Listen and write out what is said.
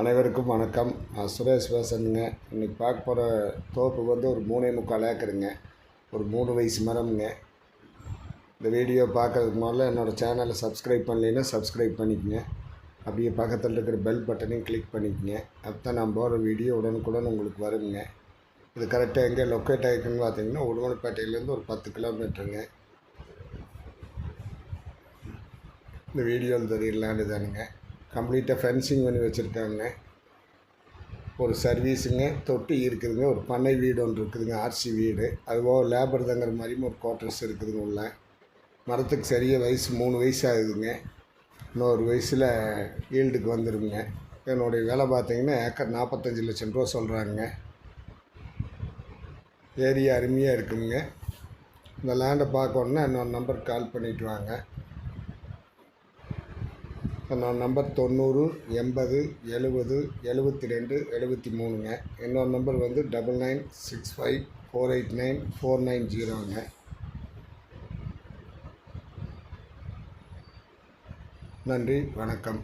அனைவருக்கும் வணக்கம். நான் சுரேஷ் பேசுகிறேங்க. இன்றைக்கி பார்க்க போகிற தோப்பு வந்து ஒரு 3.25 ஏக்கருங்க. ஒரு 3 வயசு மரம்ங்க. இந்த வீடியோ பார்க்குறதுக்கு முதல்ல என்னோடய சேனலை சப்ஸ்கிரைப் பண்ணலைன்னா சப்ஸ்கிரைப் பண்ணிக்கங்க. அப்படியே பக்கத்தில் இருக்கிற பெல் பட்டனையும் கிளிக் பண்ணிக்கங்க. அப்போ தான் நான் போகிற வீடியோ உடனுக்குடன் உங்களுக்கு வருங்க. இது கரெக்டாக எங்கே லொக்கேட் ஆகிருக்குன்னு பார்த்தீங்கன்னா உடுமலைப்பேட்டையிலேருந்து ஒரு 10 கிலோமீட்டருங்க. இந்த வீடியோவில் தெரியலான்னு தானுங்க. கம்ப்ளீட்டாக ஃபென்சிங் பண்ணி வச்சுருக்காங்க. ஒரு சர்வீஸுங்க, தொட்டி இருக்குதுங்க, ஒரு பண்ணை வீடு ஒன்று இருக்குதுங்க, ஆர்சி வீடு. அதுபோக லேபர் தங்குற மாதிரியும் ஒரு குவார்ட்டர்ஸ் இருக்குதுங்க உள்ள. மரத்துக்கு சரியாக வயசு 3 வயசு ஆகுதுங்க. இன்னொரு வயசில் ஈல்டுக்கு வந்துடுங்க. என்னுடைய விலை பார்த்தீங்கன்னா ஏக்கர் 45 லட்சம் ரூபா சொல்கிறாங்க. ஏரியா அருமையாக இருக்குதுங்க. இந்த லேண்டை பார்க்கணுன்னா என்னோட நம்பருக்கு கால் பண்ணிவிட்டு வாங்க. என்னோட நம்பர் 90 80 70 72 73ங்க. என்னோட நம்பர் வந்து 9965 489 490ங்க. நன்றி, வணக்கம்.